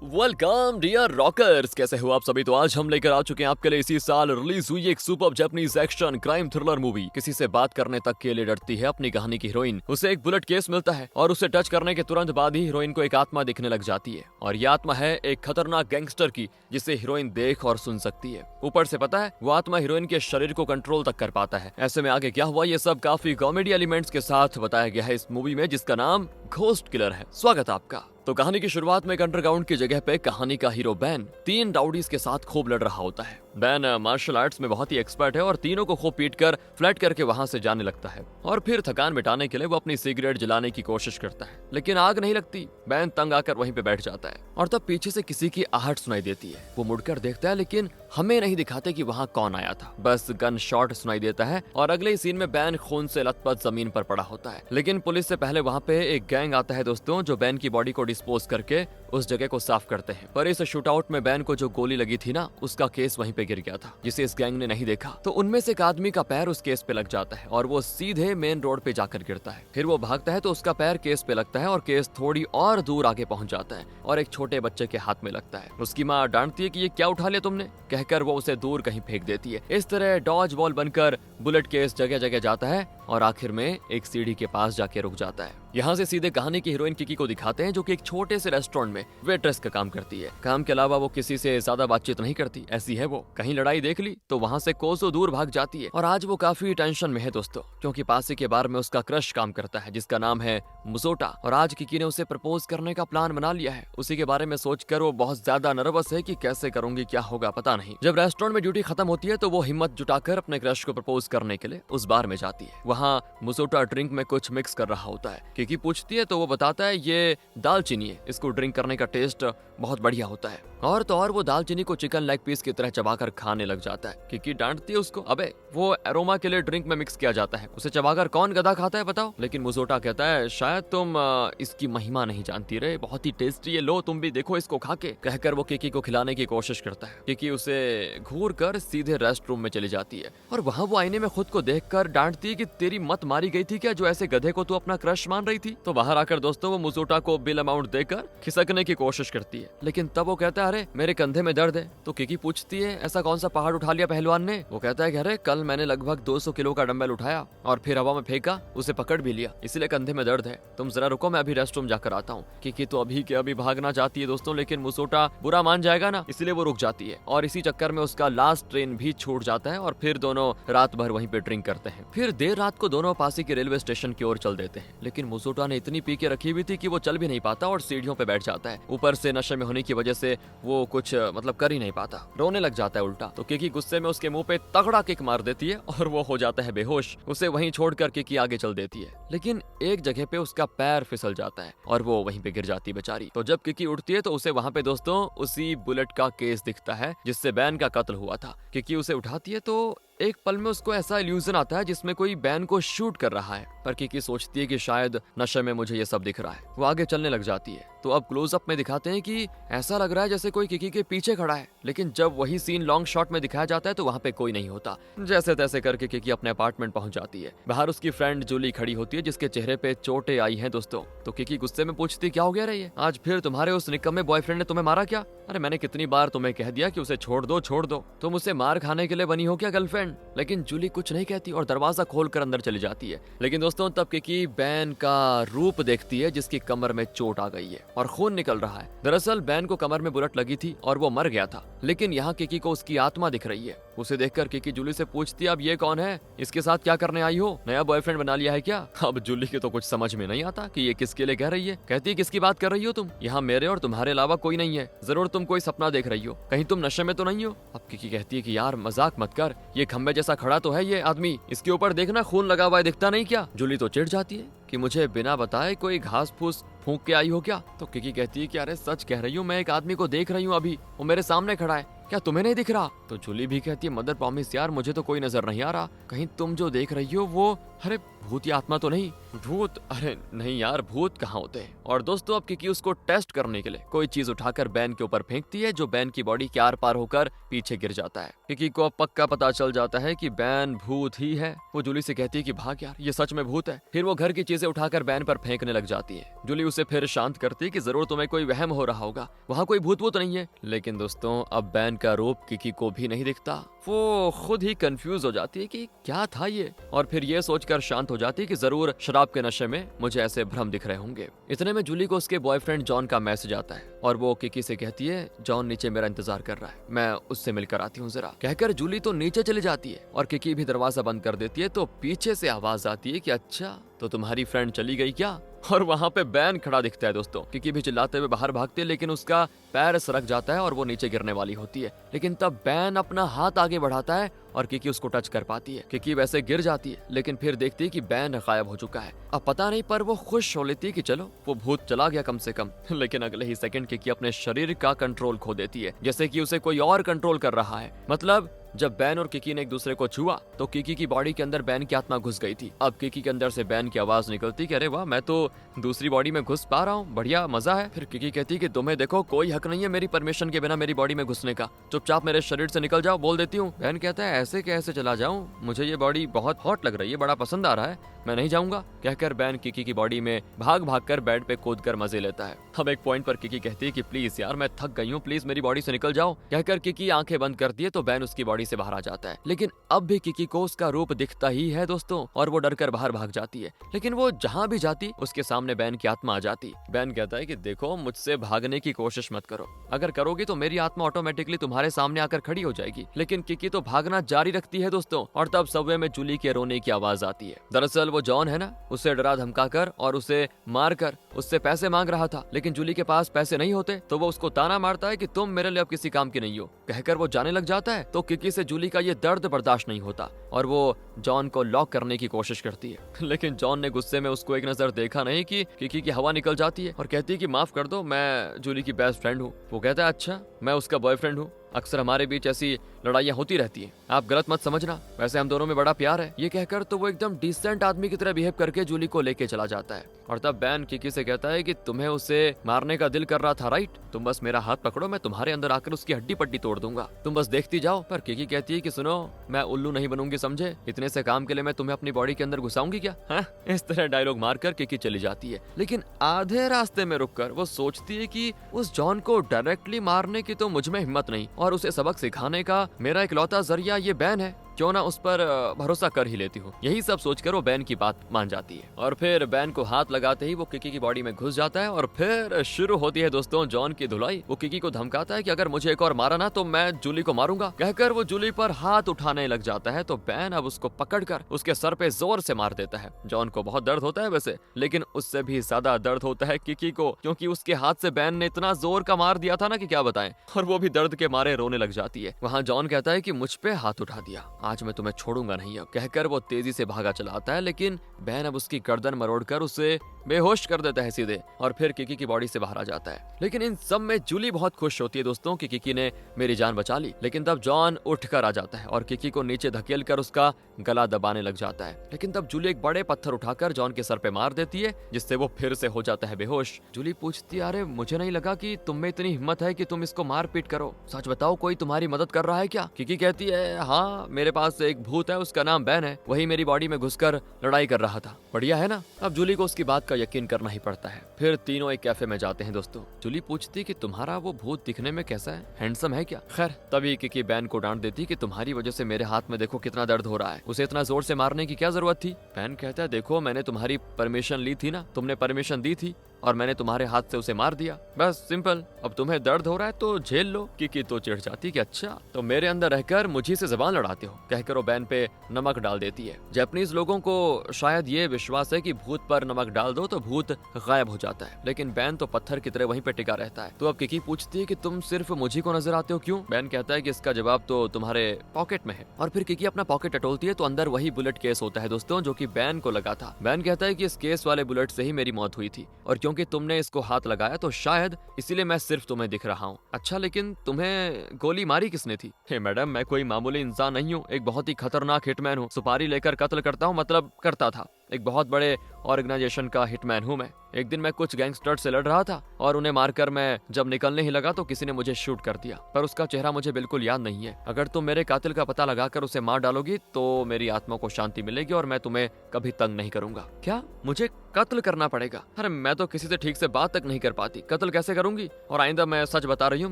Welcome dear rockers, कैसे हो आप सभी। तो आज हम लेकर आ चुके हैं आपके लिए इसी साल रिलीज हुई एक super Japanese action crime thriller movie. किसी से बात करने तक के लिए डरती है अपनी कहानी की हीरोइन। उसे एक बुलेट केस मिलता है और उसे टच करने के तुरंत बाद ही हीरोइन को एक आत्मा दिखने लग जाती है, और ये आत्मा है एक खतरनाक गैंगस्टर की, जिसे हीरोइन देख और सुन सकती है। ऊपर से पता है वो आत्मा हीरोइन के शरीर को कंट्रोल तक कर पाता है। ऐसे में आगे क्या हुआ ये सब काफी कॉमेडी एलिमेंट्स के साथ बताया गया है इस मूवी में, जिसका नाम घोस्ट किलर है। स्वागत आपका। तो कहानी की शुरुआत में एक अंडरग्राउंड की जगह पे कहानी का हीरो बैन 3 राउडीज के साथ खूब लड़ रहा होता है। बैन मार्शल आर्ट्स में बहुत ही एक्सपर्ट है और तीनों को खूब पीट कर फ्लैट करके वहां से जाने लगता है, और फिर थकान मिटाने के लिए वो अपनी सिगरेट जलाने की कोशिश करता है, लेकिन आग नहीं लगती। बैन तंग आकर वहीं पे बैठ जाता है और तब पीछे से किसी की आहट सुनाई देती है। वो मुड़कर देखता है, लेकिन हमें नहीं दिखाते कि वहाँ कौन आया था, बस गन शॉट सुनाई देता है और अगले ही सीन में बैन खून से लथपथ जमीन पर पड़ा होता है। लेकिन पुलिस से पहले वहाँ पे एक गैंग आता है दोस्तों, जो बैन की बॉडी को डिस्पोज करके उस जगह को साफ करते हैं। पर इस शूटआउट में बैन को जो गोली लगी थी ना, उसका केस वहीं पे गिर गया था, जिसे इस गैंग ने नहीं देखा। तो उनमें से एक आदमी का पैर उस केस पे लग जाता है और वो सीधे मेन रोड पे जाकर गिरता है। फिर वो भागता है तो उसका पैर केस पे लगता है और केस थोड़ी और दूर आगे पहुंच जाता है और एक छोटे बच्चे के हाथ में लगता है। उसकी माँ डांटती है कि ये क्या उठा लिया तुमने, कहकर वो उसे दूर कहीं फेंक देती है। इस तरह डॉज बॉल बनकर बुलेट केस जगह जगह जाता है और आखिर में एक सीढ़ी के पास जाके रुक जाता है। यहाँ से सीधे कहानी की हीरोइन किकी को दिखाते हैं, जो कि एक छोटे से रेस्टोरेंट में वेट्रेस का काम करती है। काम के अलावा वो किसी से ज्यादा बातचीत नहीं करती, ऐसी है वो। कहीं लड़ाई देख ली तो वहाँ से कोसों दूर भाग जाती है। और आज वो काफी टेंशन में है दोस्तों, क्योंकि पास ही के बार में उसका क्रश काम करता है, जिसका नाम है मुसोटा। और आज किकी ने उसे प्रपोज करने का प्लान बना लिया है। उसी के बारे में सोचकर वो बहुत ज्यादा नर्वस है कि कैसे करूंगी, क्या होगा पता नहीं। जब रेस्टोरेंट में ड्यूटी खत्म होती है तो वो हिम्मत जुटाकर अपने क्रश को प्रपोज करने के लिए उस बार में जाती है। वहाँ मुसोटा ड्रिंक में कुछ मिक्स कर रहा होता है। किकी पूछती है तो वो बताता है ये दालचीनी है, इसको ड्रिंक करने का टेस्ट बहुत बढ़िया होता है। और तो और वो दालचीनी को चिकन लेग पीस की तरह चबाकर खाने लग जाता है। किकी डांटती है उसको, अबे वो एरोमा के लिए ड्रिंक में मिक्स किया जाता है, उसे चबाकर कौन गधा खाता है बताओ। लेकिन मुसोटा कहता है शायद तुम इसकी महिमा नहीं जानती रे, बहुत ही टेस्टी है, लो तुम भी देखो इसको खा के, कहकर वो किकी को खिलाने की कोशिश करता है। किकी उसे घूर कर सीधे रेस्ट रूम में चली जाती है और वहाँ वो आईने में खुद को देखकर डांटती है कि तेरी मत मारी गई थी क्या, जो ऐसे गधे को तू अपना क्रश मान रही थी। तो बाहर आकर दोस्तों वो मुसोटा को बिल अमाउंट देकर खिसकने की कोशिश करती है, लेकिन तब वो कहता है अरे मेरे कंधे में दर्द है। तो किकी पूछती है ऐसा कौन सा पहाड़ उठा लिया पहलवान ने। वो कहता है अरे कल मैंने लगभग 200 किलो का डंबल उठाया और फिर हवा में फेंका, उसे पकड़ भी लिया, इसलिए कंधे में दर्द है। तुम जरा रुको, मैं अभी रेस्ट रूम जाकर आता हूँ। किकी तो अभी के अभी भागना चाहती है दोस्तों, लेकिन मुसोटा बुरा मान जाएगा ना, इसलिए वो रुक जाती है और इसी चक्कर में उसका लास्ट ट्रेन भी छूट जाता है और फिर दोनों रात भर वहीं पे ड्रिंक करते हैं। फिर देर रात को दोनों पासी के रेलवे स्टेशन की ओर चल देते हैं, लेकिन मुसोटा ने इतनी पी के रखी हुई थी कि वो चल भी नहीं पाता और सीढ़ियों पे बैठ जाता है। ऊपर से नशे में होने की वजह से वो कुछ मतलब कर ही नहीं पाता, रोने लग जाता है उल्टा। तो किकी गुस्से में उसके मुंह पे तगड़ा किक मार देती है और वो हो जाता है बेहोश। उसे वहीं छोड़कर किकी आगे चल देती है, लेकिन एक जगह पे उसका पैर फिसल जाता है और वो वहीं पे गिर जाती है बेचारी। तो जब किकी उठती है तो उसे वहाँ पे दोस्तों उसी बुलेट का केस दिखता है जिससे बैन का कत्ल हुआ था। किकी उसे उठाती है तो एक पल में उसको ऐसा इल्यूजन आता है जिसमें कोई बैन को शूट कर रहा है, पर किकी सोचती है कि शायद नशे में मुझे ये सब दिख रहा है। वो आगे चलने लग जाती है तो अब क्लोजअप में दिखाते हैं कि ऐसा लग रहा है जैसे कोई किकी के पीछे खड़ा है, लेकिन जब वही सीन लॉन्ग शॉट में दिखाया जाता है तो वहाँ पे कोई नहीं होता। जैसे तैसे करके किकी अपने अपार्टमेंट पहुंच जाती है। बाहर उसकी फ्रेंड जूली खड़ी होती है, जिसके चेहरे पे चोटें आई हैं दोस्तों। तो किकी गुस्से में पूछती क्या हो गया रे, आज फिर तुम्हारे उस निकम्मे बॉयफ्रेंड ने तुम्हें मारा क्या? अरे मैंने कितनी बार तुम्हें कह दिया कि उसे छोड़ दो छोड़ दो, तुम उसे मार खाने के लिए बनी हो क्या गर्लफ्रेंड? लेकिन जूली कुछ नहीं कहती और दरवाजा खोलकर अंदर चली जाती है। लेकिन दोस्तों तब किकी बैन का रूप देखती है, जिसकी कमर में चोट आ गई है और खून निकल रहा है। दरअसल बैन को कमर में बुलेट लगी थी और वो मर गया था, लेकिन यहाँ किकी को उसकी आत्मा दिख रही है। उसे देखकर किकी जूली से पूछती है अब ये कौन है, इसके साथ क्या करने आई हो, नया बॉयफ्रेंड बना लिया है क्या? अब जूली के तो कुछ समझ में नहीं आता कि ये किसके लिए कह रही है। कहती है किसकी बात कर रही हो तुम, यहाँ मेरे और तुम्हारे अलावा कोई नहीं है, जरूर तुम कोई सपना देख रही हो, कहीं तुम नशे में तो नहीं हो? अब किकी कहती है कि यार मजाक मत कर, ये खंबे जैसा खड़ा तो है ये आदमी, इसके ऊपर देखना खून लगा हुआ है, दिखता नहीं क्या? जूली तो चिढ़ जाती है कि मुझे बिना बताए कोई घास फूस फूंक के आई हो क्या? तो किकी कहती है कि अरे सच कह रही हूँ, मैं एक आदमी को देख रही हूँ, अभी वो मेरे सामने खड़ा है, क्या तुम्हें नहीं दिख रहा? तो जूली भी कहती है मदर प्रॉमिस यार मुझे तो कोई नजर नहीं आ रहा, कहीं तुम जो देख रही हो वो अरे भूत या आत्मा तो नहीं? भूत? अरे नहीं यार, भूत कहाँ होते हैं। और दोस्तों अब किकी उसको टेस्ट करने के लिए कोई चीज उठाकर बैन के ऊपर फेंकती है जो बैन की बॉडी के आर पार होकर पीछे गिर जाता है। किकी को अब पक्का पता चल जाता है कि बैन भूत ही है। वो जूली से कहती है कि भाग यार, ये सच में भूत है। फिर वो घर की चीजें उठाकर बैन पर फेंकने लग जाती है। जूली उसे फिर शांत करती है कि जरूर तुम्हें कोई वहम हो रहा होगा, वहाँ कोई भूत वूत नहीं है। लेकिन दोस्तों अब बैन का रूप किकी को भी नहीं दिखता। वो खुद ही कंफ्यूज हो जाती है कि क्या था ये, और फिर ये सोचकर शांत हो जाती है कि जरूर शराब के नशे में मुझे ऐसे भ्रम दिख रहे होंगे। इतने में जूली को उसके बॉयफ्रेंड जॉन का मैसेज आता है और वो किकी से कहती है जॉन नीचे मेरा इंतजार कर रहा है, मैं उससे मिलकर आती हूँ जरा। कहकर जूली तो नीचे चली जाती है और किकी भी दरवाजा बंद कर देती है। तो पीछे से आवाज आती है कि अच्छा तो तुम्हारी फ्रेंड चली गई क्या? और वहाँ पे बैन खड़ा दिखता है दोस्तों। किकी भी चिल्लाते हुए बाहर भागती है लेकिन उसका पैर सरक जाता है और वो नीचे गिरने वाली होती है। लेकिन तब बैन अपना हाथ आगे बढ़ाता है और किकी उसको टच कर पाती है। किकी वैसे गिर जाती है लेकिन फिर देखती है कि बैन गायब हो चुका है। अब पता नहीं पर वो खुश हो लेती है कि चलो वो भूत चला गया कम से कम। लेकिन अगले ही सेकंड किकी अपने शरीर का कंट्रोल खो देती है, जैसे कि उसे कोई और कंट्रोल कर रहा है। मतलब जब बैन और किकी ने एक दूसरे को छुआ तो किकी की बॉडी के अंदर बैन की आत्मा घुस गई थी। अब किकी के अंदर से बैन की आवाज निकलती कि अरे वाह, मैं तो दूसरी बॉडी में घुस पा रहा हूँ, बढ़िया मजा है। फिर किकी कहती कि तुम्हें देखो कोई हक नहीं है मेरी परमिशन के बिना मेरी बॉडी में घुसने का, चुपचाप मेरे शरीर से निकल जाओ, बोल देती हूँ। बैन कहता है ऐसे कैसे चला जाऊँ, मुझे ये बॉडी बहुत हॉट लग रही है, बड़ा पसंद आ रहा है, मैं नहीं जाऊंगा। कहकर बैन किकी की बॉडी में भाग भाग कर बेड पे कूद कर मजे लेता है। अब एक पॉइंट पर किकी कहती है कि प्लीज यार मैं थक गई हूँ, प्लीज मेरी बॉडी से निकल जाओ। कहकर किकी आंखें बंद करती है तो बैन उसकी बॉडी से बाहर आ जाता है। लेकिन अब भी किकी को उसका रूप दिखता ही है दोस्तों और वो डर कर बाहर भाग जाती है। लेकिन वो जहाँ भी जाती उसके सामने बैन की आत्मा आ जाती। बैन कहता है कि देखो मुझसे भागने की कोशिश मत करो, अगर करोगे तो मेरी आत्मा ऑटोमेटिकली तुम्हारे सामने आकर खड़ी हो जाएगी। लेकिन किकी तो भागना जारी रखती है दोस्तों। और तब सबवे में जूली के रोने की आवाज आती है। दरअसल वो जॉन है ना, उसे डरा धमका कर और उसे मार कर उससे पैसे मांग रहा था। लेकिन जूली के पास पैसे नहीं होते तो वो उसको ताना मारता है कि तुम मेरे लिए अब किसी काम की नहीं हो। कहकर वो जाने लग जाता है तो किकी से जूली का ये दर्द बर्दाश्त नहीं होता और वो जॉन को लॉक करने की कोशिश करती है। लेकिन जॉन ने गुस्से में उसको एक नजर देखा नहीं कि किकी की हवा निकल जाती है और कहती है कि माफ कर दो, मैं जूली की बेस्ट फ्रेंड हूँ। वो कहता है अच्छा मैं उसका बॉयफ्रेंड हूँ, अक्सर हमारे बीच ऐसी लड़ाइयाँ होती रहती हैं, आप गलत मत समझना, वैसे हम दोनों में बड़ा प्यार है। ये कहकर तो वो एकदम डिसेंट आदमी की तरह बिहेव करके जूली को लेके चला जाता है। और तब बैन किकी से कहता है कि तुम्हें उसे मारने का दिल कर रहा था राइट, तुम बस मेरा हाथ पकड़ो, मैं तुम्हारे अंदर आकर उसकी हड्डी पट्टी तोड़ दूंगा, तुम बस देखती जाओ। पर किकी कहती है कि सुनो मैं उल्लू नहीं बनूंगी समझे, इतने से काम के लिए मैं तुम्हें अपनी बॉडी के अंदर घुसाऊंगी क्या? हाँ? इस तरह डायलॉग मारकर किकी चली जाती है। लेकिन आधे रास्ते में रुककर वो सोचती है कि उस जॉन को डायरेक्टली मारने की तो मुझ में हिम्मत नहीं और उसे सबक सिखाने का मेरा इकलौता जरिया ये बैन है, क्यों ना उस पर भरोसा कर ही लेती हूँ। यही सब सोचकर वो बैन की बात मान जाती है और फिर बैन को हाथ लगाते ही वो किकी की बॉडी में घुस जाता है और फिर शुरू होती है दोस्तों जॉन की धुलाई। वो किकी को धमकाता है कि अगर मुझे एक और मारा ना तो मैं जूली को मारूंगा। कहकर वो जूली पर हाथ उठाने लग जाता है तो बैन अब उसको पकड़कर उसके सर पे जोर से मार देता है। जॉन को बहुत दर्द होता है वैसे, लेकिन उससे भी ज्यादा दर्द होता है किकी को, क्योंकि उसके हाथ से बैन ने इतना जोर का मार दिया था ना कि क्या बताएं, और वो भी दर्द के मारे रोने लग जाती है। वहाँ जॉन कहता है कि मुझ पे हाथ उठा दिया, आज मैं तुम्हें छोड़ूंगा नहीं। अब कहकर वो तेजी से भागा चला आता है लेकिन बैन अब उसकी गर्दन मरोड़कर उसे बेहोश कर देता है सीधे और फिर किकी की बॉडी से बाहर आ जाता है। लेकिन इन सब में जूली बहुत खुश होती है दोस्तों कि किकी ने मेरी जान बचा ली। लेकिन तब जॉन उठकर आ जाता है और किकी को नीचे धकेल कर उसका गला दबाने लग जाता है। लेकिन तब जूली एक बड़े पत्थर उठाकर जॉन के सर पे मार देती है जिससे वो फिर से हो जाता है बेहोश। जूली पूछती है अरे मुझे नहीं लगा कि तुम में इतनी हिम्मत है कि तुम इसको मार पीट करो, सच बताओ कोई तुम्हारी मदद कर रहा है क्या? किकी कहती है हाँ मेरे पास एक भूत है, उसका नाम बैन है, वही मेरी बॉडी में घुसकर लड़ाई कर रहा था। बढ़िया है ना? अब जूली को उसकी बात का यकीन करना ही पड़ता है। फिर तीनों एक कैफे में जाते हैं दोस्तों। जूली पूछती कि तुम्हारा वो भूत दिखने में कैसा है, हैंडसम है क्या? खैर तभी किकी बैन को डांट देती कि तुम्हारी वजह से मेरे हाथ में देखो कितना दर्द हो रहा है, उसे इतना जोर से मारने की क्या जरूरत थी? बैन कहता है देखो मैंने तुम्हारी परमिशन ली थी ना, तुमने परमिशन दी थी और मैंने तुम्हारे हाथ से उसे मार दिया, बस सिंपल। अब तुम्हें दर्द हो रहा है तो झेल लो। किकी तो चिढ़ जाती कि अच्छा तो मेरे अंदर रहकर मुझी से जबान लड़ाते हो। कहकर वो बैन पे नमक डाल देती है। जापानीज लोगों को शायद ये विश्वास है कि भूत पर नमक डाल दो तो भूत गायब हो जाता है, लेकिन बैन तो पत्थर की तरह वहीं पे टिका रहता है। तो अब किकी पूछती है कि तुम सिर्फ मुझी को नजर आते हो क्यों? बैन कहता है कि इसका जवाब तो तुम्हारे पॉकेट में है। और फिर किकी अपना पॉकेट टटोलती है तो अंदर वही बुलेट केस होता है दोस्तों जो कि बैन को लगा था। बैन कहता है कि इस केस वाले बुलेट से ही मेरी मौत हुई थी और क्योंकि तुमने इसको हाथ लगाया तो शायद इसीलिए मैं सिर्फ तुम्हें दिख रहा हूँ। अच्छा, लेकिन तुम्हें गोली मारी किसने थी? हे मैडम, मैं कोई मामूली इंसान नहीं हूँ, एक बहुत ही खतरनाक हिटमैन हूँ। सुपारी लेकर कत्ल करता हूँ, मतलब करता था। एक बहुत बड़े ऑर्गेनाइजेशन का हिटमैन हूँ मैं। एक दिन मैं कुछ गैंगस्टर से लड़ रहा था और उन्हें मारकर मैं जब निकलने ही लगा तो किसी ने मुझे शूट कर दिया, पर उसका चेहरा मुझे बिल्कुल याद नहीं है। अगर तुम मेरे कातिल का पता लगाकर उसे मार डालोगी तो मेरी आत्मा को शांति मिलेगी और मैं तुम्हें कभी तंग नहीं करूंगा। क्या मुझे कत्ल करना पड़ेगा? अरे मैं तो किसी से ठीक से बात तक नहीं कर पाती, कत्ल कैसे करूंगी? और आइंदा मैं सच बता रही हूँ,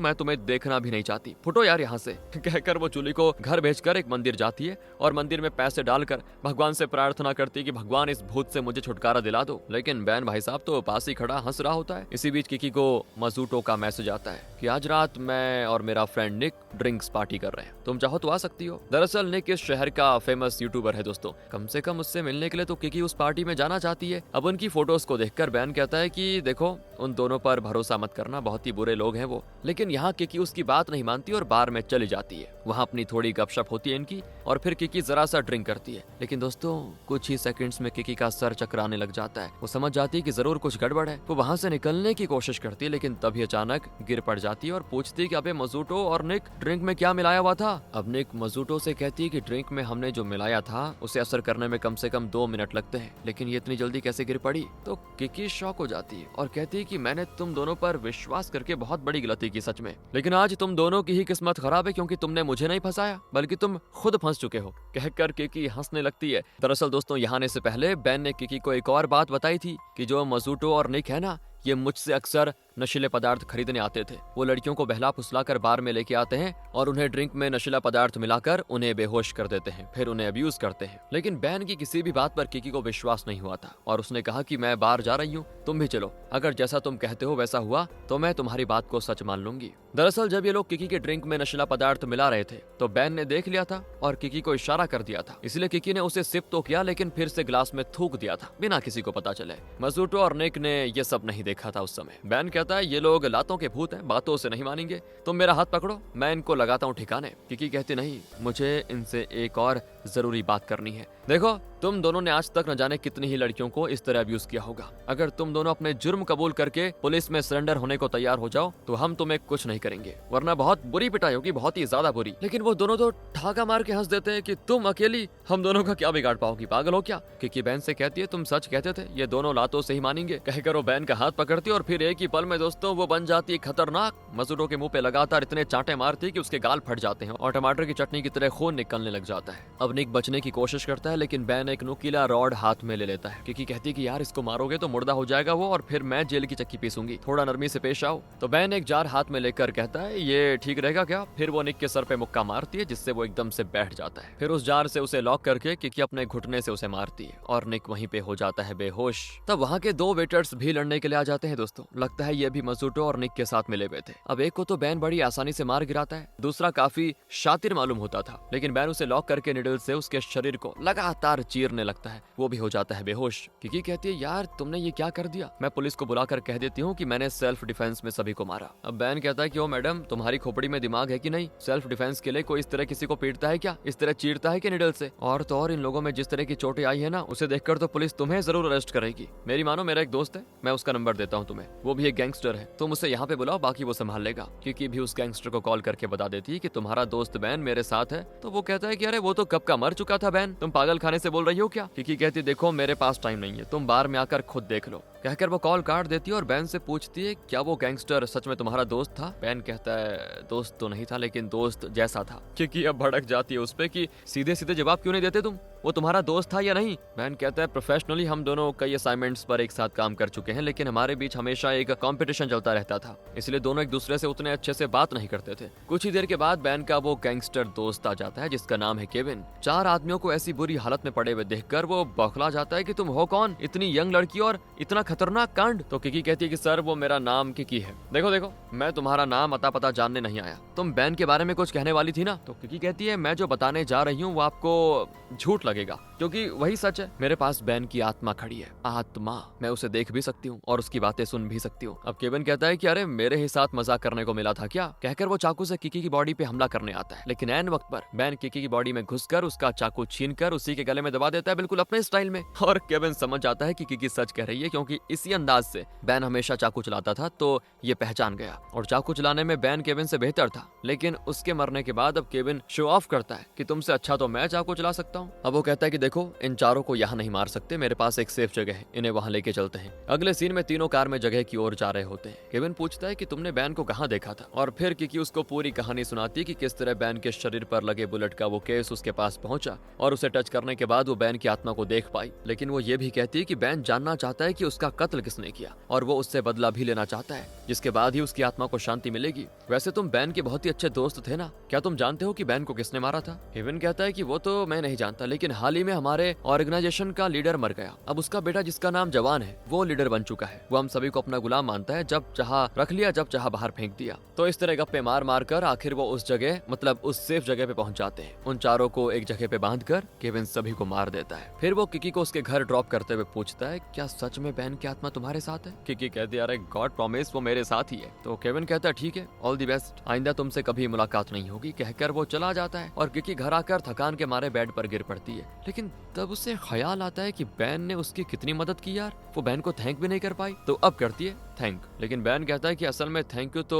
मैं तुम्हें देखना भी नहीं चाहती, फुटो यार यहाँ से। कहकर वो जूली को घर भेजकर एक मंदिर जाती है और मंदिर में पैसे डालकर भगवान से प्रार्थना करती है कि भगवान इस भूत से मुझे छुटकारा दिला दो। लेकिन बैन भाई साहब तो पास ही खड़ा हंस रहा होता है। इसी बीच किकी को मजूटो का मैसेज आता है कि आज रात मैं और मेरा फ्रेंड निक ड्रिंक्स पार्टी कर रहे हैं, तुम चाहो तो आ सकती हो। दरअसल निक इस शहर का फेमस यूट्यूबर है दोस्तों, कम से कम उससे मिलने के लिए तो किकी उस पार्टी में जाना चाहती है। अब उनकी फोटोज को देखकर बैन कहता है कि देखो, उन दोनों पर भरोसा मत करना, बहुत ही बुरे लोग हैं वो। लेकिन यहाँ किकी उसकी बात नहीं मानती और बार में चली जाती है। वहाँ अपनी थोड़ी गपशप होती है इनकी और फिर किकी जरा सा ड्रिंक करती है। लेकिन दोस्तों कुछ ही सेकंड्स में किकी का सर चकराने लग जाता है। वो समझ जाती है कि जरूर कुछ गड़बड़ है। वो वहाँ से निकलने की कोशिश करती है, लेकिन तभी अचानक गिर पड़ जाती है और पूछती है कि अबे मजूटो और निक, ड्रिंक में क्या मिलाया हुआ था? अब निक मजूटो से कहती है कि ड्रिंक में हमने जो मिलाया था उसे असर करने में कम से कम 2 मिनट लगते हैं, लेकिन ये इतनी जल्दी कैसे गिर पड़ी? तो किकी शॉक हो जाती है और कहती है कि मैंने तुम दोनों पर विश्वास करके बहुत बड़ी गलती की सच में, लेकिन आज तुम दोनों की ही किस्मत खराब है क्योंकि तुमने मुझे नहीं फंसाया बल्कि तुम खुद फंस चुके हो। कहकर किकी हंसने लगती है। दरअसल दोस्तों यहाँ आने से पहले बैन ने किकी को एक और बात बताई थी कि जो मजूटो और निक है ना, ये मुझसे अक्सर नशीले पदार्थ खरीदने आते थे। वो लड़कियों को बहला फुसला कर बार में लेके आते हैं और उन्हें ड्रिंक में नशीला पदार्थ मिलाकर उन्हें बेहोश कर देते हैं, फिर उन्हें अब्यूज करते हैं। लेकिन बैन की किसी भी बात पर किकी को विश्वास नहीं हुआ था और उसने कहा कि मैं बाहर जा रही हूँ, तुम भी चलो, अगर जैसा तुम कहते हो वैसा हुआ तो मैं तुम्हारी बात को सच मान लूंगी। दरअसल जब ये लोग किकी के ड्रिंक में नशीला पदार्थ मिला रहे थे तो बैन ने देख लिया था और किकी को इशारा कर दिया था, इसलिए किकी ने उसे सिप तो किया लेकिन फिर से ग्लास में थूक दिया था बिना किसी को पता चले। मजूटो और निक ने ये सब नहीं देखा था उस समय। बैन कहता है ये लोग लातों के भूत हैं, बातों से नहीं मानेंगे, तुम मेरा हाथ पकड़ो, मैं इनको लगाता हूँ ठिकाने। किकी कहती नहीं, मुझे इनसे एक और जरूरी बात करनी है। देखो तुम दोनों ने आज तक न जाने कितनी ही लड़कियों को इस तरह अब्यूज किया होगा। अगर तुम दोनों अपने जुर्म कबूल करके पुलिस में सरेंडर होने को तैयार हो जाओ तो हम तुम्हें कुछ नहीं करेंगे, वरना बहुत बुरी पिटाई होगी, बहुत ही ज्यादा बुरी। लेकिन वो दोनों तो ठाका मार के हंस देते हैं कि तुम अकेली हम दोनों का क्या बिगाड़ पाओगी, पागल हो क्या? किकी बहन से कहती है तुम सच कहते थे, ये दोनों लातों से ही मानेंगे। कहकर वो बहन का हाथ पकड़ती और फिर एक ही पल में दोस्तों वो बन जाती है खतरनाक। मजूटो के मुंह पे लगातार इतने चांटे मारती कि उसके गाल फट जाते हैं और टमाटर की चटनी की तरह खून निकलने लग जाता है। अब निक बचने की कोशिश करता है लेकिन बैन एक नुकीला रॉड हाथ में ले लेता है। किकी कहती है कि यार इसको मारोगे तो मुर्दा हो जाएगा वो और फिर मैं जेल की चक्की पीसूंगी, थोड़ा नरमी से पेश आओ। तो बैन एक जार हाथ में लेकर कहता है ये ठीक रहेगा क्या? फिर वो निक के सर पे मुक्का मारती है जिससे वो एकदम से बैठ जाता है। फिर उस जार से उसे लॉक करके किकी अपने घुटने से उसे मारती है और निक वहीं पे हो जाता है बेहोश। तब वहाँ के 2 वेटर्स भी लड़ने के लिए आ जाते हैं दोस्तों। लगता है ये भी मजूटो और निक के साथ मिले हुए थे। अब एक को तो बैन बड़ी आसानी से मार गिराता है, दूसरा काफी शातिर मालूम होता था, लेकिन बैन उसे लॉक करके निडल से उसके शरीर को लगातार चीरने लगता है, वो भी हो जाता है बेहोश। किकी कहती है यार तुमने ये क्या कर दिया, मैं पुलिस को बुलाकर कह देती हूँ कि मैंने सेल्फ डिफेंस में सभी को मारा। अब बैन कहता है कि ओ मैडम तुम्हारी खोपड़ी में दिमाग है कि नहीं, सेल्फ डिफेंस के लिए कोई इस तरह किसी को पीटता है क्या, इस तरह चीरता है कि निडल से? और तो और इन लोगों में जिस तरह की चोटें आई है ना उसे देखकर तो पुलिस तुम्हें जरूर अरेस्ट करेगी। मेरी मानो, मेरा एक दोस्त है, मैं उसका नंबर देता हूँ तुम्हें, वो भी एक गैंगस्टर है, तुम उसे यहाँ पे बुलाओ, बाकी वो संभाल लेगा। किकी भी उस गैंगस्टर को कॉल करके बता देती है कि तुम्हारा दोस्त बैन मेरे साथ है। तो वो कहता है कि अरे वो तो कब का मर चुका था बैन, तुम पागल खाने से बोल रही हो क्या? किकी कहती देखो मेरे पास टाइम नहीं है, तुम बार में आकर खुद देख लो। कहकर वो कॉल काट देती है और बैन से पूछती है क्या वो गैंगस्टर सच में तुम्हारा दोस्त था? बैन कहता है दोस्त तो नहीं था लेकिन दोस्त जैसा था। क्योंकि अब भड़क जाती है उस पे कि सीधे सीधे जवाब क्यों नहीं देते तुम, वो तुम्हारा दोस्त था या नहीं? बैन कहता है प्रोफेशनली हम दोनों कई असाइनमेंट्स पर एक साथ काम कर चुके हैं, लेकिन हमारे बीच हमेशा एक कंपटीशन चलता रहता था, इसलिए दोनों एक दूसरे से उतने अच्छे से बात नहीं करते थे। कुछ ही देर के बाद बैन का वो गैंगस्टर दोस्त आ जाता है जिसका नाम है केविन। 4 आदमियों को ऐसी बुरी हालत में पड़े हुए देखकर वो बौखला जाता है कि तुम हो कौन, इतनी यंग लड़की और इतना खतरनाक कांड? तो किकी कहती है कि सर वो मेरा नाम किकी है। देखो देखो मैं तुम्हारा नाम अता पता जानने नहीं आया, तुम बैन के बारे में कुछ कहने वाली थी ना? तो किकी कहती है मैं जो बताने जा रही हूँ वो आपको झूठ लगेगा, क्योंकि वही सच है, मेरे पास बैन की आत्मा खड़ी है। आत्मा, मैं उसे देख भी सकती हूँ और उसकी बातें सुन भी सकती हूँ। अब केविन कहता है कि अरे मेरे ही साथ मजाक करने को मिला था क्या, कहकर वो चाकू से किकी की बॉडी पे हमला करने आता है। लेकिन ऐन वक्त पर बैन किकी की बॉडी में घुसकर उसका चाकू छीनकर उसी के गले में दबा देता है, बिल्कुल अपने स्टाइल में। और केविन समझ जाता है कि किकी सच कह रही है, क्योंकि इसी अंदाज से बैन हमेशा चाकू चलाता था, तो ये पहचान गया। और चाकू चलाने में बैन केविन से बेहतर था, लेकिन उसके मरने के बाद अब केविन शो ऑफ करता है कि तुमसे अच्छा तो मैं चाकू चला सकता हूँ। अब वो कहता है कि देखो, इन चारों को यहाँ नहीं मार सकते, मेरे पास एक सेफ जगह है, इन्हें वहाँ लेके चलते हैं। अगले सीन में तीनों कार में जगह की ओर जा रहे होते हैं। केविन पूछता है कि तुमने बैन को कहाँ देखा था, और फिर किकी उसको पूरी कहानी सुनाती कि किस तरह बैन के शरीर पर लगे बुलेट का वो केस उसके पास पहुंचा और उसे टच करने के बाद वो बैन की आत्मा को देख पाई। लेकिन वो ये भी कहती है कि बैन जानना चाहता है कि उसका कत्ल किसने किया, और वो उससे बदला भी लेना चाहता है, जिसके बाद ही उसकी आत्मा को शांति मिलेगी। वैसे तुम बैन के बहुत ही अच्छे दोस्त थे ना, क्या तुम जानते हो कि बैन को किसने मारा था? केविन कहता है कि वो तो मैं नहीं जानता, लेकिन हाल ही में हमारे ऑर्गेनाइजेशन का लीडर मर गया। अब उसका बेटा, जिसका नाम जवान है, वो लीडर बन चुका है। वो हम सभी को अपना गुलाम मानता है, जब चाहा रख लिया, जब चाहा बाहर फेंक दिया। तो इस तरह गप्पे मार मार कर आखिर वो उस जगह, मतलब उस सेफ जगह पे पहुंच जाते हैं। उन चारों को एक जगह पे बांधकर केविन सभी को मार देता है। फिर वो किकी को उसके घर ड्रॉप करते हुए पूछता है, क्या सच में बैन की आत्मा तुम्हारे साथ है? किकी कहती है, अरे गॉड प्रॉमिस, वो मेरे साथ ही है। तो केविन कहता है, ठीक है, ऑल द बेस्ट, आइंदा तुमसे कभी मुलाकात नहीं होगी, कहकर वो चला जाता है। और किकी घर आकर थकान के मारे बेड पर गिर पड़ती है। लेकिन तब उसे ख्याल आता है कि बैन ने उसकी कितनी मदद की यार, वो बैन को थैंक भी नहीं कर पाई, तो अब करती है थैंक। लेकिन बैन कहता है कि असल में थैंक यू तो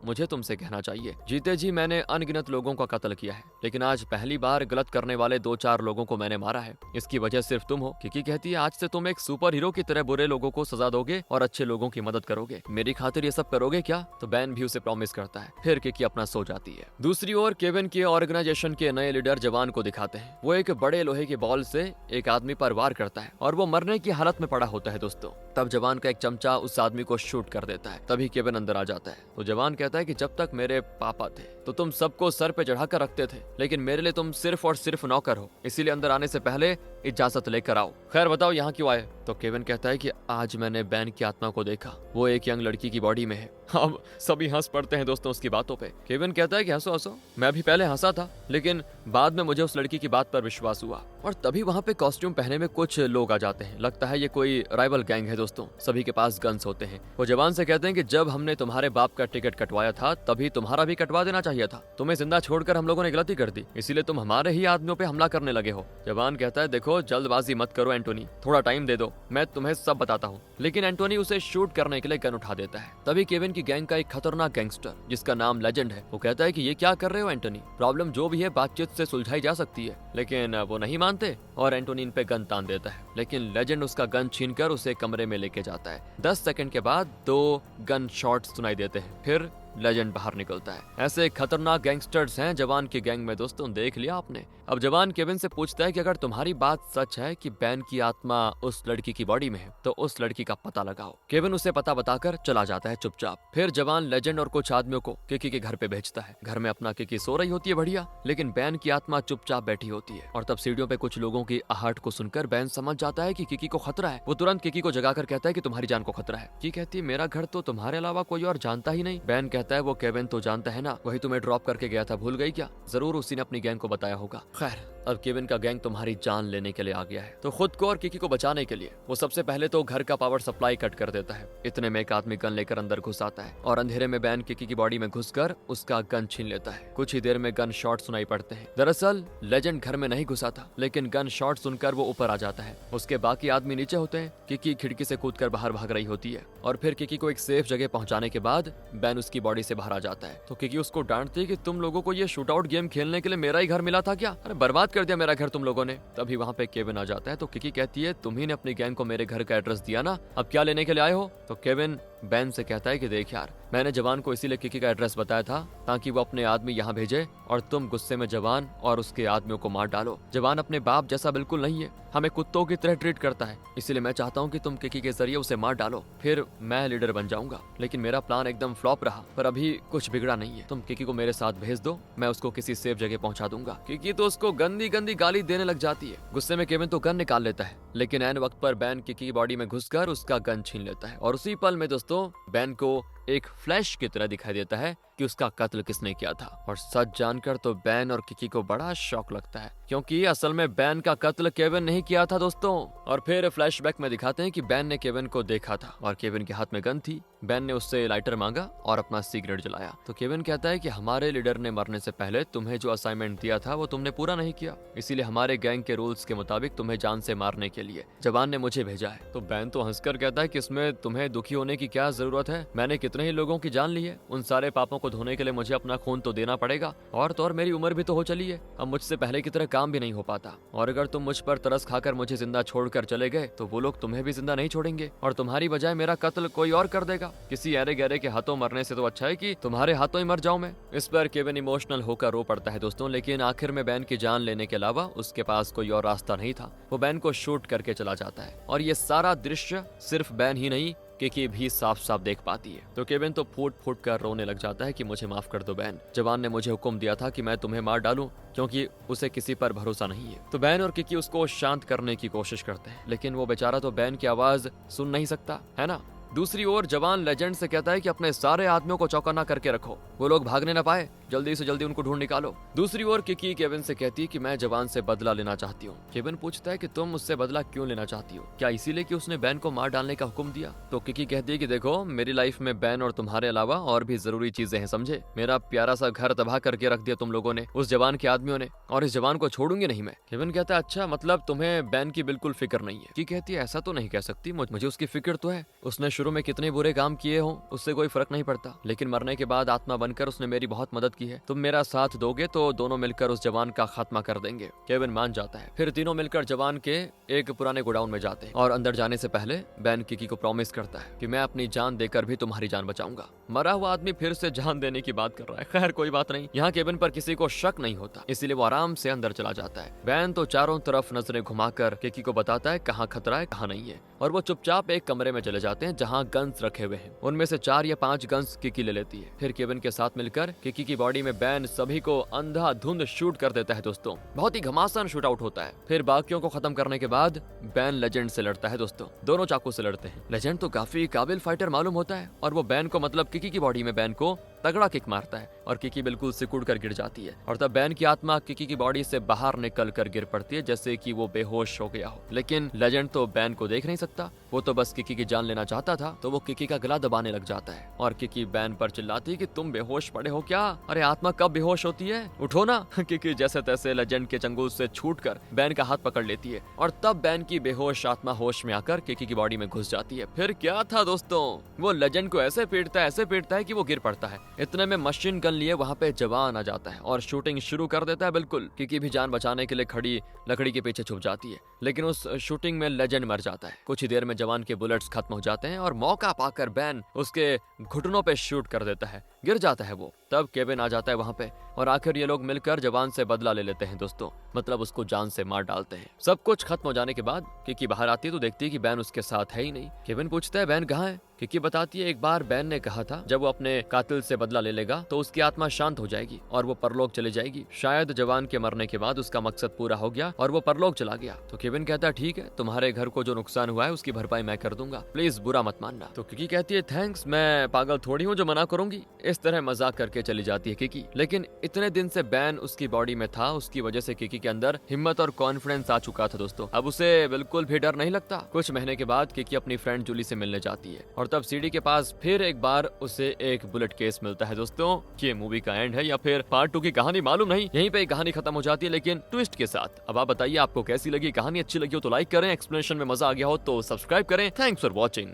मुझे तुमसे कहना चाहिए। जीते जी मैंने अनगिनत लोगों का कत्ल किया है, लेकिन आज पहली बार गलत करने वाले 2-4 लोगों को मैंने मारा है। इसकी वजह सिर्फ तुम हो। किकी कहती है, आज से तुम एक सुपर हीरो की तरह बुरे लोगों को सजा दोगे और अच्छे लोगों की मदद करोगे। मेरी खातिर ये सब करोगे क्या? तो बैन भी उसे प्रॉमिस करता है। फिर किकी अपना सो जाती है। दूसरी ओर केविन के ऑर्गेनाइजेशन के नए लीडर जवान को दिखाते हैं। वो एक बड़े लोहे की बॉल से एक आदमी पर वार करता है और वो मरने की हालत में पड़ा होता है दोस्तों। तब जवान का एक चमचा उस आदमी को शूट कर देता है। तभी केविन अंदर आ जाता है। तो जवान कहता है कि जब तक मेरे पापा थे तो तुम सबको सर पे चढ़ाकर रखते थे, लेकिन मेरे लिए तुम सिर्फ और सिर्फ नौकर हो, इसीलिए अंदर आने से पहले इजाजत लेकर आओ। खैर बताओ यहाँ क्यों आए? तो केविन कहता है कि आज मैंने बैन की आत्मा को देखा, वो एक यंग लड़की की बॉडी में है। अब सभी हंस पड़ते हैं दोस्तों उसकी बातों पे। केविन कहता है कि हंसो हंसो, मैं भी पहले हंसा था, लेकिन बाद में मुझे उस लड़की की बात पर विश्वास हुआ। और तभी वहाँ पे कॉस्ट्यूम पहने में कुछ लोग आ जाते हैं। लगता है ये कोई राइवल गैंग है दोस्तों। सभी के पास गन्स होते हैं। वो जवान से कहते हैं कि जब हमने तुम्हारे बाप का टिकट कटवाया था, तभी तुम्हारा भी कटवा देना चाहिए था। तुम्हें जिंदा छोड़कर हम लोगों ने गलती कर दी, इसीलिए तुम हमारे ही आदमियों पे हमला करने लगे हो। जवान कहता है, देखो जल्दबाजी मत करो एंटोनी, थोड़ा टाइम दे दो, मैं तुम्हें सब बताता हूँ। लेकिन एंटोनी उसे शूट करने के लिए गन उठा देता है। तभी केविन की गैंग का एक खतरनाक गैंगस्टर, जिसका नाम लेजेंड है, वो कहता है कि ये क्या कर रहे हो एंटोनी, प्रॉब्लम जो भी है बातचीत से सुलझाई जा सकती है। लेकिन वो नहीं मानते और एंटोनी इन पे गन तान देता है। लेकिन लेजेंड उसका गन छीनकर उसे कमरे में लेके जाता है। 10 सेकंड के बाद 2 गन शॉट सुनाई देते हैं। फिर लेजेंड बाहर निकलता है। ऐसे खतरनाक गैंगस्टर्स हैं जवान की गैंग में दोस्तों, देख लिया आपने। अब जवान केविन से पूछता है कि अगर तुम्हारी बात सच है कि बैन की आत्मा उस लड़की की बॉडी में है, तो उस लड़की का पता लगाओ। केविन उसे पता बताकर चला जाता है चुपचाप। फिर जवान लेजेंड और कुछ आदमियों को किकी के घर पे भेजता है। घर में अपना किकी सो रही होती है बढ़िया, लेकिन बैन की आत्मा चुपचाप बैठी होती है। और तब सीढ़ियों पे कुछ लोगों की आहट को सुनकर बैन समझ जाता है कि किकी को खतरा है। वो तुरंत किकी को जगाकर कहता है कि तुम्हारी जान को खतरा है। किकी कहती है, मेरा घर तो तुम्हारे अलावा कोई और जानता ही नहीं। बैन कहता है, वो केविन तो जानता है ना, वही तुम्हें ड्रॉप करके गया था, भूल गई क्या? जरूर उसी ने अपनी गैंग को बताया होगा। खैर अब केविन का गैंग तुम्हारी जान लेने के लिए आ गया है। तो खुद को और किकी को बचाने के लिए वो सबसे पहले तो घर का पावर सप्लाई कट कर देता है। इतने में एक आदमी गन लेकर अंदर घुस आता है और अंधेरे में बैन किकी की बॉडी में घुसकर उसका गन छीन लेता है। कुछ ही देर में गन शॉट सुनाई पड़ते हैं। दरअसल लेजेंड घर में नहीं घुसा था, लेकिन गन शॉट सुनकर वो ऊपर आ जाता है। उसके बाकी आदमी नीचे होते हैं। किकी खिड़की से कूदकर बाहर भाग रही होती है और फिर किकी को एक सेफ जगह पहुंचाने के बाद बैन उसकी बॉडी से बाहर आ जाता है। तो किकी उसको डांटती है कि तुम लोगों को ये शूट आउट गेम खेलने के लिए मेरा ही घर मिला था क्या? अरे बर्बाद कर दिया मेरा घर तुम लोगों ने। तभी वहाँ पे केविन आ जाता है। तो किकी कहती है, तुम ही ने अपनी गैंग को मेरे घर का एड्रेस दिया ना, अब क्या लेने के लिए आए हो? तो केविन बैन से कहता है कि देख यार, मैंने जवान को इसीलिए किकी का एड्रेस बताया था ताकि वो अपने आदमी यहाँ भेजे और तुम गुस्से में जवान और उसके आदमियों को मार डालो। जवान अपने बाप जैसा बिल्कुल नहीं है, हमें कुत्तों की तरह ट्रीट करता है, इसीलिए मैं चाहता हूँ कि तुम किकी के जरिए उसे मार डालो, फिर मैं लीडर बन जाऊंगा। लेकिन मेरा प्लान एकदम फ्लॉप रहा, पर अभी कुछ बिगड़ा नहीं है। तुम किकी को मेरे साथ भेज दो, मैं उसको किसी सेफ जगह पहुंचा दूंगा। किकी तो उसको गंदी गंदी गाली देने लग जाती है। गुस्से में केविन तो गन निकाल लेता है, लेकिन ऐन वक्त पर बैन किकी की बॉडी में घुसकर उसका गन छीन लेता है। और उसी पल में दोस्तों बैन को एक फ्लैश की तरह दिखाई देता है कि उसका कत्ल किसने किया था। और सच जानकर तो बैन और किकी को बड़ा शौक लगता है, क्योंकि असल में बैन का कत्ल केविन नहीं किया था दोस्तों। और फिर फ्लैशबैक में दिखाते हैं कि बैन ने केविन को देखा था और केविन के हाथ में गन थी। बैन ने उससे लाइटर मांगा और अपना सिगरेट जलाया। तो केविन कहता है कि हमारे लीडर ने मरने से पहले तुम्हें जो असाइनमेंट दिया था वो तुमने पूरा नहीं किया, इसीलिए हमारे गैंग के रूल्स के मुताबिक तुम्हें जान से मारने के लिए जवान ने मुझे भेजा है। तो बैन तो हंसकर कहता है कि इसमें तुम्हें दुखी होने की क्या जरूरत है, मैंने कितने ही लोगों की जान ली है, उन सारे पापों को धोने के लिए मुझे अपना खून तो देना पड़ेगा। और तो और मेरी उम्र भी तो हो चली है, अब मुझसे पहले की तरह काम भी नहीं हो पाता। और अगर तुम मुझ पर तरस खाकर मुझे जिंदा छोड़कर चले गए तो वो लोग तुम्हें भी जिंदा नहीं छोड़ेंगे और तुम्हारी बजाय मेरा कत्ल कोई और कर देगा। किसी ऐरे गहरे के हाथों मरने से तो अच्छा है कि तुम्हारे हाथों ही मर जाऊं मैं। इस पर केविन इमोशनल होकर रो पड़ता है दोस्तों, लेकिन आखिर में बैन की जान लेने के अलावा उसके पास कोई और रास्ता नहीं था। वो बैन को शूट करके चला जाता है और ये सारा दृश्य सिर्फ बैन ही नहीं किकी भी साफ साफ देख पाती है। तो केविन तो फूट फूट कर रोने लग जाता है कि मुझे माफ कर दो बैन, जवान ने मुझे हुक्म दिया था कि मैं तुम्हें मार डालूं क्योंकि उसे किसी पर भरोसा नहीं है। तो बैन और किकी उसको शांत करने की कोशिश करते हैं, लेकिन वो बेचारा तो बैन की आवाज सुन नहीं सकता है ना। दूसरी ओर जवान लेजेंड से कहता है कि अपने सारे आदमियों को चौकन्ना करके रखो, वो लोग भागने न पाए, जल्दी से जल्दी उनको ढूंढ निकालो। दूसरी ओर किकी केविन से कहती है कि मैं जवान से बदला लेना चाहती हूँ। केविन पूछता है कि तुम मुझसे बदला क्यों लेना चाहती हो, क्या इसीलिए कि उसने बैन को मार डालने का हुक्म दिया। तो किकी कहती है कि देखो मेरी लाइफ में बैन और तुम्हारे अलावा और भी जरूरी चीजें हैं, समझे। मेरा प्यारा सा घर तबाह करके रख दिया तुम लोगों ने, उस जवान के आदमियों ने, और इस जवान को छोड़ूंगी नहीं मैं। केविन कहता है अच्छा मतलब तुम्हें बैन की बिल्कुल फिक्र नहीं है। किकी कहती है ऐसा तो नहीं कह सकती, मुझे उसकी फिक्र तो है, उसने शुरू में कितने बुरे काम किए हो उससे कोई फर्क नहीं पड़ता, लेकिन मरने के बाद आत्मा बनकर उसने मेरी बहुत मदद की है। तुम मेरा साथ दोगे तो दोनों मिलकर उस जवान का खात्मा कर देंगे। केविन मान जाता है। फिर तीनों मिलकर जवान के एक पुराने गोडाउन में जाते हैं और अंदर जाने से पहले बैन किकी को प्रॉमिस करता है कि मैं अपनी जान देकर भी तुम्हारी जान बचाऊंगा। मरा हुआ आदमी फिर से जान देने की बात कर रहा है। खैर कोई बात नहीं, यहाँ केविन पर किसी को शक नहीं होता, इसीलिए वो आराम से अंदर चला जाता है। बैन तो चारों तरफ नजरें घुमाकर किकी को बताता है कहाँ खतरा है कहाँ नहीं है, और वो चुपचाप एक कमरे में चले जाते हैं जहाँ गन्स रखे हुए हैं। उनमें से 4 या 5 गन्स किकी ले लेती है। फिर केविन के साथ मिलकर किकी की बॉडी में बैन सभी को अंधाधुंध शूट कर देता है दोस्तों। बहुत ही घमासान शूट आउट होता है। फिर बाकियों को खत्म करने के बाद बैन लेजेंड से लड़ता है दोस्तों, दोनों चाकू से लड़ते हैं। लेजेंड तो काफी काबिल फाइटर मालूम होता है और वो बैन को मतलब किकी की बॉडी में बैन को तगड़ा किक मारता है और किकी बिल्कुल सिकुड़ कर गिर जाती है। और तब बैन की आत्मा किकी की बॉडी से बाहर निकल कर गिर पड़ती है जैसे कि वो बेहोश हो गया हो। लेकिन लेजेंड तो बैन को देख नहीं सकता, वो तो बस किकी की जान लेना चाहता था। तो वो किकी का गला दबाने लग जाता है और किकी बैन पर चिल्लाती है कि तुम बेहोश पड़े हो क्या, अरे आत्मा कब बेहोश होती है, उठो ना। किकी जैसे तैसे लेजेंड के चंगुल से छूटकर बैन का हाथ पकड़ लेती है और तब बैन की बेहोश आत्मा होश में आकर किकी की बॉडी में घुस जाती है। फिर क्या था दोस्तों, वो लेजेंड को ऐसे पीटता है कि वो गिर पड़ता है। इतने में मशीन गन लिए वहाँ पे जवान आ जाता है और शूटिंग शुरू कर देता है। बिल्कुल किकी भी जान बचाने के लिए खड़ी लकड़ी के पीछे छुप जाती है, लेकिन उस शूटिंग में लेजेंड मर जाता है। कुछ ही देर में जवान के बुलेट्स खत्म हो जाते हैं और मौका पाकर बैन उसके घुटनों पे शूट कर देता है, गिर जाता है वो। तब केविन आ जाता है वहाँ पे और आखिर ये लोग मिलकर जवान से बदला ले लेते हैं दोस्तों, मतलब उसको जान से मार डालते हैं। सब कुछ खत्म हो जाने के बाद किकी बाहर आती है तो देखती है कि बैन उसके साथ है ही नहीं। केविन पूछता है बैन कहाँ है। किकी बताती है एक बार बैन ने कहा था जब वो अपने कातिल से बदला ले लेगा तो उसकी आत्मा शांत हो जाएगी और वो परलोक चली जाएगी। शायद जवान के मरने के बाद उसका मकसद पूरा हो गया और वो परलोक चला गया। तो केविन कहता है ठीक है, तुम्हारे घर को जो नुकसान हुआ है उसकी भरपाई मैं कर दूंगा, प्लीज बुरा मत मानना। तो किकी कहती है थैंक्स, मैं पागल थोड़ी हूँ जो मना करूंगी। इस तरह मजाक करके चली जाती है किकी। लेकिन इतने दिन से बैन उसकी बॉडी में था, उसकी वजह से किकी के अंदर हिम्मत और कॉन्फिडेंस आ चुका था दोस्तों। अब उसे बिल्कुल भी डर नहीं लगता। कुछ महीने के बाद किकी अपनी फ्रेंड जूली से मिलने जाती है और तब सीढ़ी के पास फिर एक बार उसे एक बुलेट केस मिलता है दोस्तों। ये मूवी का एंड है या फिर पार्ट 2 की कहानी मालूम नहीं, यहीं पे कहानी खत्म हो जाती है लेकिन ट्विस्ट के साथ। अब आप बताइए आपको कैसी लगी, कहानी अच्छी लगी हो तो लाइक करें, एक्सप्लेनेशन में मजा आ गया हो तो सब्सक्राइब करें। Thanks for watching.